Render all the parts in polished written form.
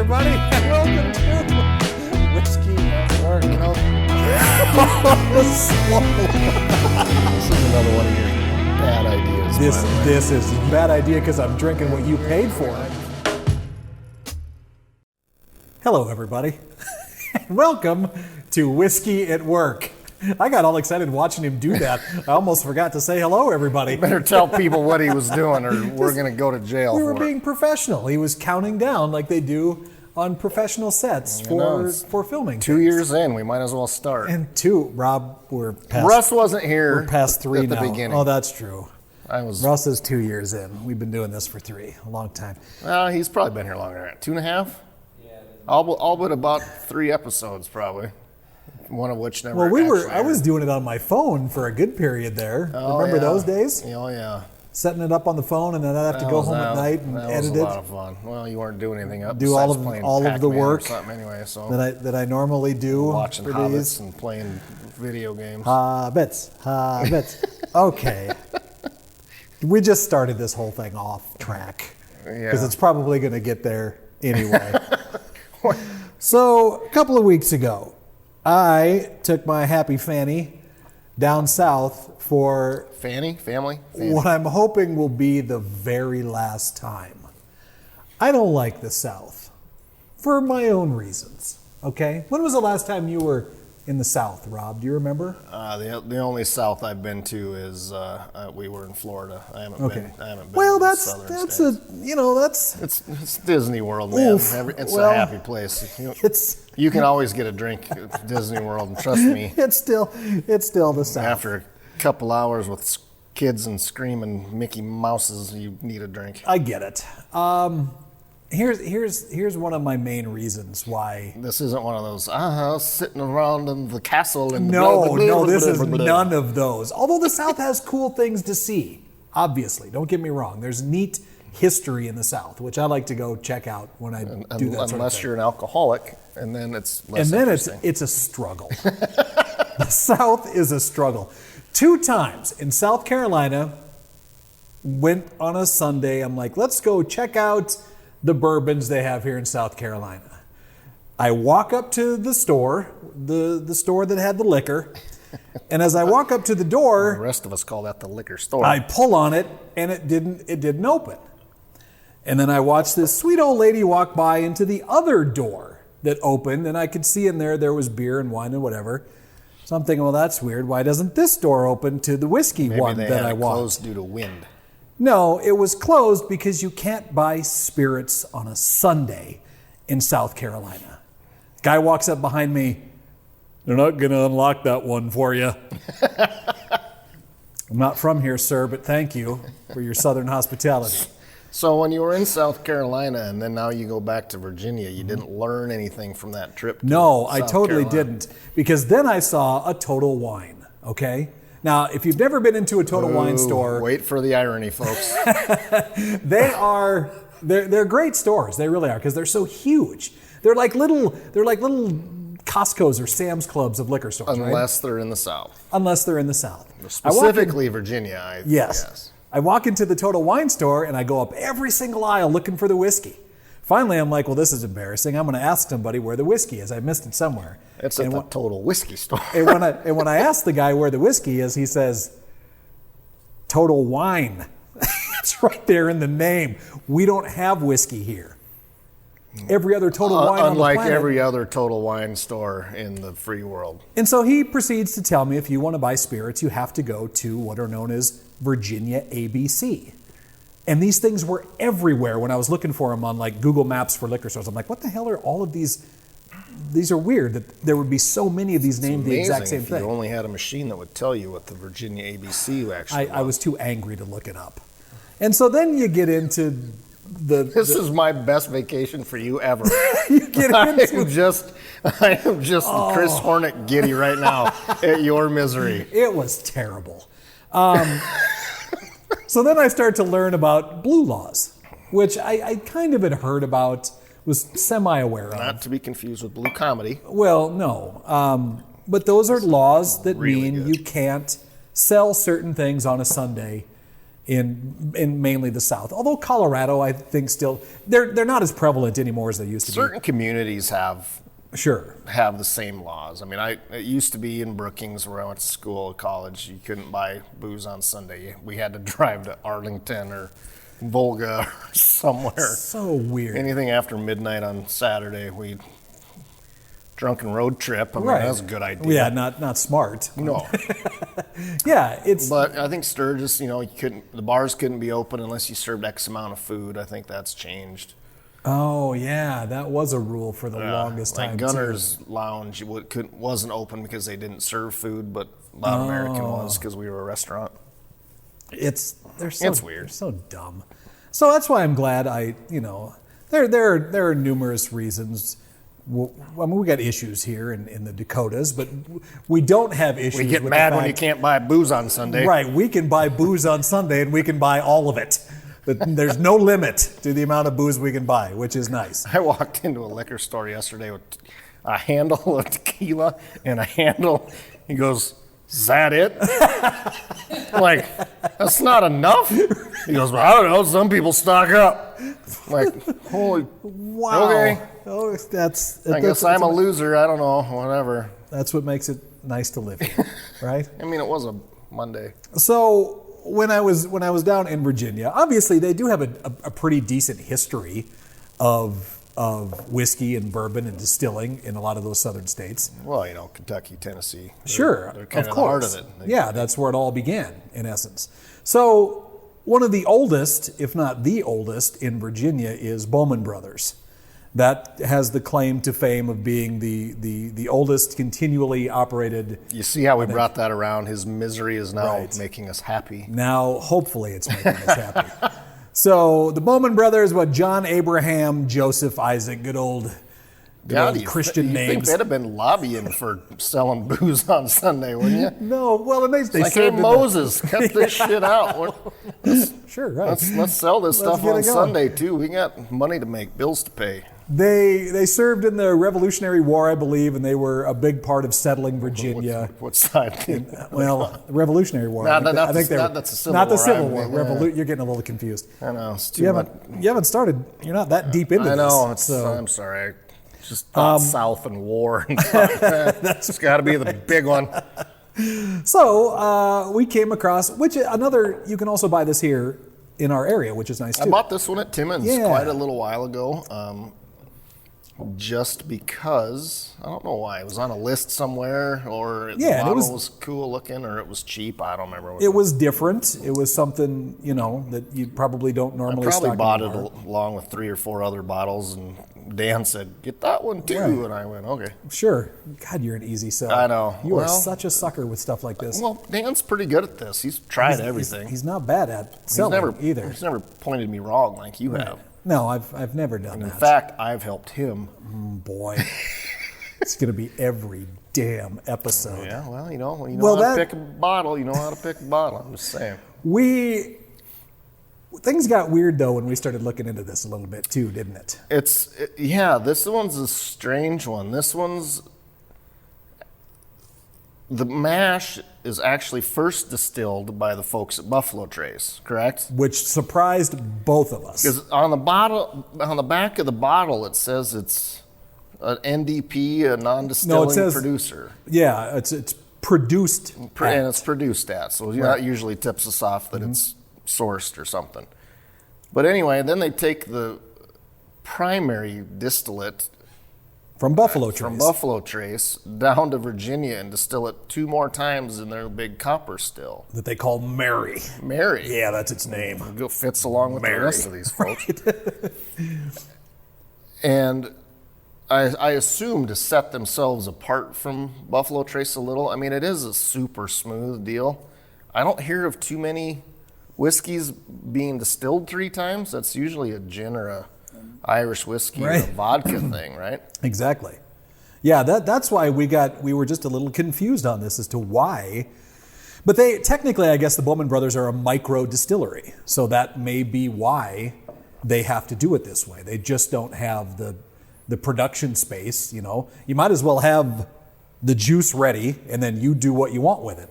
everybody, and welcome to Whiskey at Work. This is another one of your bad ideas. This is a bad idea because I'm drinking what you paid for. Hello, everybody. Welcome to Whiskey at Work. I got all excited watching him do that. I almost forgot to say hello, everybody. Better tell people what he was doing, or we're going to go to jail. We were being professional. He was counting down like they do on professional sets for filming. 2 years in, we might as well start. And Rob, we're past. Russ wasn't here. We're past 3 at the now. beginning. Oh, that's true. Russ is 2 years in. We've been doing this for 3, a long time. He's probably been here longer than that. 2.5? Yeah. All but about 3 episodes, probably. One of which never. Well, I was doing it on my phone for a good period there. Remember those days? Oh yeah. Setting it up on the phone, and then I'd have to go home at night and edit it. That was a lot of fun. Well, you weren't doing anything up. Do all of the work anyway, so that I normally do. Watching Hobbits and playing video games. Hobbits. Okay. We just started this whole thing off track because it's probably going to get there anyway. So a couple of weeks ago, I took my happy Fanny down south for family. What I'm hoping will be the very last time. I don't like the South for my own reasons. Okay, when was the last time you were in the South, Rob? Do you remember? The only South I've been to is we were in Florida. I haven't been. Well, to that's Southern states. It's Disney World, man. It's a happy place. You can always get a drink at Disney World, and trust me. It's still the South. After a couple hours with kids and screaming Mickey Mouses, you need a drink. I get it. Here's one of my main reasons why. This isn't one of those sitting around in the castle and no, this is none of those. Although the South has cool things to see, obviously. Don't get me wrong. There's neat history in the South, which I like to go check out when I do that. Unless you're an alcoholic, and then it's less and then interesting. it's a struggle. The South is a struggle. 2 times in South Carolina, went on a Sunday. I'm like, let's go check out the bourbons they have here in South Carolina. I walk up to the store, the store that had the liquor, and as I walk up to the door, the rest of us call that the liquor store. I pull on it, and it didn't open. And then I watched this sweet old lady walk by into the other door that opened, and I could see in there was beer and wine and whatever. So I'm thinking, well, that's weird. Why doesn't this door open to the whiskey one that I want? Maybe they had it closed due to wind. No, it was closed because you can't buy spirits on a Sunday in South Carolina. Guy walks up behind me. They're not going to unlock that one for you. I'm not from here, sir, but thank you for your southern hospitality. So when you were in South Carolina and then now you go back to Virginia, you didn't learn anything from that trip to No, South I totally Carolina. didn't. Because then I saw a Total Wine, okay? Now, if you've never been into a Total Wine store... Wait for the irony, folks. They're great stores. They really are, because they're so huge. They're like little Costco's or Sam's Clubs of liquor stores, Unless they're in the South. Unless they're in the South. Specifically Virginia, Yes. I walk into the Total Wine store and I go up every single aisle looking for the whiskey. Finally, I'm like, well, this is embarrassing. I'm going to ask somebody where the whiskey is. I missed it somewhere. It's at the Total Whiskey store. and when I ask the guy where the whiskey is, he says, Total Wine. It's right there in the name. We don't have whiskey here. Every other Total Wine on the planet. Unlike every other Total Wine store in the free world. And so he proceeds to tell me if you want to buy spirits, you have to go to what are known as Virginia ABC. And these things were everywhere when I was looking for them on like Google Maps for liquor stores. I'm like, what the hell are all of these? These are weird that there would be so many of these named the exact same thing. You only had a machine that would tell you what the Virginia ABC actually was. I was too angry to look it up. And so then you get into This is my best vacation for you ever. You get into I am just Chris Hornet giddy right now at your misery. It was terrible. So then I start to learn about blue laws, which I kind of had heard about, was semi-aware of. Not to be confused with blue comedy. Well, no. But those are laws that really mean good. You can't sell certain things on a Sunday in mainly the South. Although Colorado, I think still they're not as prevalent anymore as they used to be. Certain communities have the same laws. I mean, it used to be in Brookings where I went to school, college. You couldn't buy booze on Sunday. We had to drive to Arlington or Volga or somewhere. So weird. Anything after midnight on Saturday, we drunken road trip. I mean, that was a good idea. Yeah, not smart. No. Yeah, But I think Sturgis, the bars couldn't be open unless you served X amount of food. I think that's changed. Oh yeah, that was a rule for the longest time. Like Gunner's Lounge wasn't open because they didn't serve food, but Loud American was because we were a restaurant. It's weird. They're so dumb. So that's why I'm glad there are numerous reasons. I mean, we got issues here in the Dakotas, but we don't have issues. We get mad when you can't buy booze on Sunday. Right, we can buy booze on Sunday and we can buy all of it. But there's no limit to the amount of booze we can buy, which is nice. I walked into a liquor store yesterday with a handle of tequila and a handle. He goes, "Is that it?" I'm like, "That's not enough." He goes, "Well, I don't know. Some people stock up." I'm like, holy, wow. Okay. Oh, I guess I'm a loser. I don't know. Whatever. That's what makes it nice to live here, right? I mean, it was a Monday. So when I was down in Virginia, obviously they do have a pretty decent history of whiskey and bourbon and distilling in a lot of those southern states. Well, Kentucky, Tennessee. They're kind of the heart course. of it. Yeah, that's where it all began, in essence. So one of the oldest, if not the oldest, in Virginia is Bowman Brothers. That has the claim to fame of being the oldest continually operated. You see how we brought that around? His misery is now making us happy. Now, hopefully, it's making us happy. So the Bowman Brothers, John Abraham, Joseph Isaac, good old Christian names. You think they'd have been lobbying for selling booze on Sunday, wouldn't you? No, well, and they like, hey, Moses, cut this shit out. Sure, right. Let's sell this stuff on Sunday too. We got money to make, bills to pay. They served in the Revolutionary War, I believe, and they were a big part of settling Virginia. What side? The Revolutionary War. That's the Civil War. Not the Civil War. You're getting a little confused. I know. It's too much. You haven't started. You're not that deep into this. I know. I'm sorry. I just thought South and war. And that's got to be the big one. So we came across, you can also buy this here in our area, which is nice too. I bought this one at Timmons quite a little while ago. Just because, I don't know why, it was on a list somewhere, or the bottle was cool looking, or it was cheap. I don't remember. It was different. It was something, that you probably don't normally stock. I probably bought it along with 3 or 4 other bottles, and Dan said, "Get that one too," and I went, "Okay." Sure. God, you're an easy sell. I know. You are such a sucker with stuff like this. Well, Dan's pretty good at this. He's tried everything. He's not bad at selling either. He's never pointed me wrong like you have. No, I've never done that. In fact, I've helped him. Boy, it's going to be every damn episode. Yeah, well, you know how to pick a bottle. You know how to pick a bottle. I'm just saying. Things got weird though when we started looking into this a little bit too, didn't it? This one's a strange one. The mash is actually first distilled by the folks at Buffalo Trace, correct? Which surprised both of us. Because on the back of the bottle, it says it's an NDP, a non-distilling producer. Yeah, it's produced and it's produced at. So that usually tips us off that it's sourced or something. But anyway, then they take the primary distillate from Buffalo Trace down to Virginia and distill it 2 more times in their big copper still. That they call Mary. Yeah, that's its name. It fits along with the rest of these folks. And I assume to set themselves apart from Buffalo Trace a little. I mean, it is a super smooth deal. I don't hear of too many whiskeys being distilled 3 times. That's usually a gin or a Irish whiskey or a vodka thing, right? Exactly. Yeah, that's why we were just a little confused on this as to why. But technically, I guess the Bowman Brothers are a micro distillery, so that may be why they have to do it this way. They just don't have the production space. You might as well have the juice ready, and then you do what you want with it.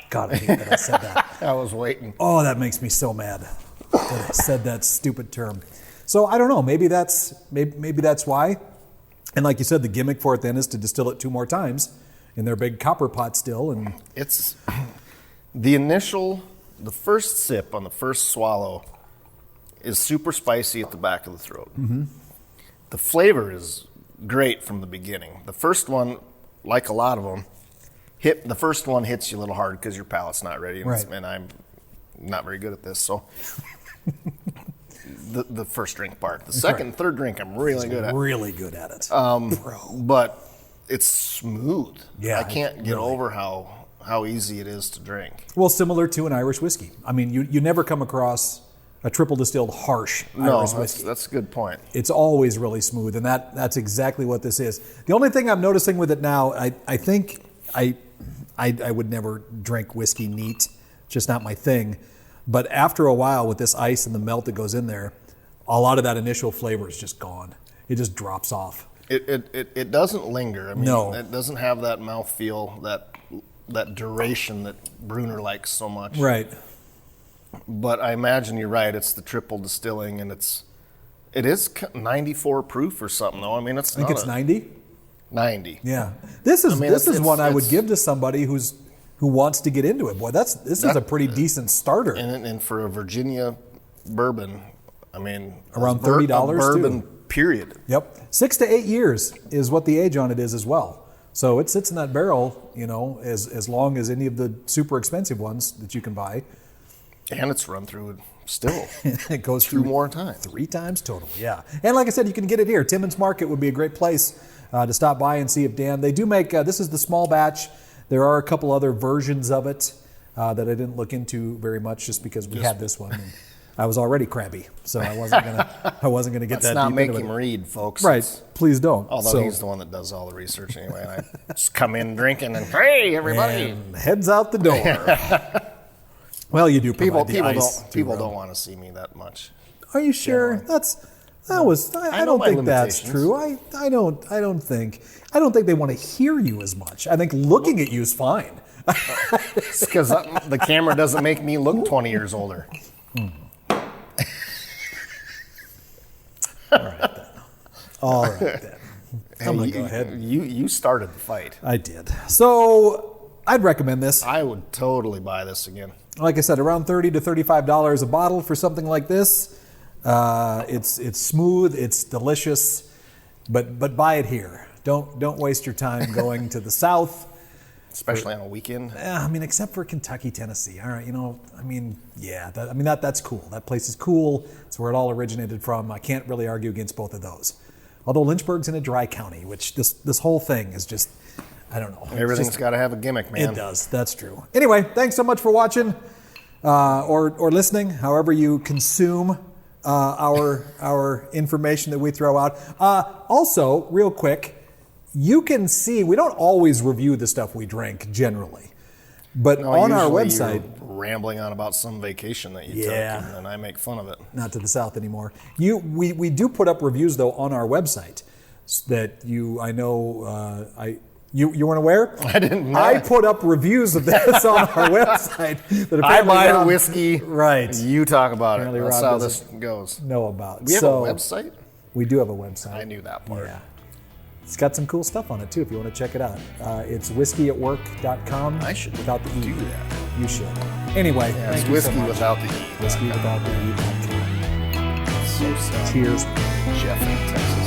God, I hate that I said that. I was waiting. Oh, that makes me so mad that I said that stupid term. So I don't know. Maybe that's why. And like you said, the gimmick for it then is to distill it 2 more times in their big copper pot still. And it's the first sip on the first swallow is super spicy at the back of the throat. Mm-hmm. The flavor is great from the beginning. The first one, like a lot of them, the first one hits you a little hard because your palate's not ready, right. And I'm not very good at this. So the first drink part, the second, and third drink, I'm really good at. Really good at it, but it's smooth. Yeah, I can't get over how easy it is to drink. Well, similar to an Irish whiskey. I mean, you never come across a triple distilled harsh Irish whiskey. That's a good point. It's always really smooth, and that's exactly what this is. The only thing I'm noticing with it now, I think I would never drink whiskey neat, just not my thing. But after a while, with this ice and the melt that goes in there, a lot of that initial flavor is just gone. It just drops off. It doesn't linger. I mean, no. It doesn't have that mouthfeel, that duration that Bruner likes so much. Right. But I imagine you're right. It's the triple distilling, and it is 94 proof or something, though. I mean, I think it's 90. 90. Yeah. This is one I would give to somebody who wants to get into it. Boy, this is a pretty decent starter. And for a Virginia bourbon, I mean, around $30 bourbon, too. Period. Yep. 6 to 8 years is what the age on it is as well. So it sits in that barrel, as long as any of the super expensive ones that you can buy. And it's run through still. It goes through 2 more times. 3 times total, yeah. And like I said, you can get it here. Timmins Market would be a great place to stop by and see if Dan. They do make, this is the small batch. There are a couple other versions of it that I didn't look into very much just because we had this one. And I was already crabby, so I wasn't gonna get that deep into it. Let's not make him read, folks. Right, please don't. Although he's the one that does all the research anyway. And I just come in drinking and, hey, everybody. And heads out the door. Well, you do provide the ice. People don't want to see me that much. Are you sure? Generally. I don't think that's true. I don't think they want to hear you as much. I think looking at you is fine. It's because the camera doesn't make me look 20 years older. All right then. I'm going to go ahead. You started the fight. I did. So I'd recommend this. I would totally buy this again. Like I said, around $30 to $35 a bottle for something like this. It's smooth, it's delicious, but buy it here. Don't waste your time going to the South. Especially on a weekend. I mean, except for Kentucky, Tennessee. All right, that's cool. That place is cool. It's where it all originated from. I can't really argue against both of those. Although Lynchburg's in a dry county, which this whole thing is just, I don't know. Everything's got to have a gimmick, man. It does. That's true. Anyway, thanks so much for watching or listening, however you consume our information that we throw out. Also, real quick, you can see, we don't always review the stuff we drink generally, but on our website, you're rambling on about some vacation that you took, and then I make fun of it. Not to the South anymore. We do put up reviews though on our website that you weren't aware? I didn't know. I put up reviews of this on our website. That I buy a whiskey. Right. You talk about Apparently it. That's Rob how this goes. Know about. We have a website? We do have a website. I knew that part. Yeah. It's got some cool stuff on it too if you want to check it out. It's whiskeyatwork.com. I should without the E. do that. You should. Anyway, it's whiskey without the E. Whiskey without the E.com. So sad. Cheers. Jeff in Texas.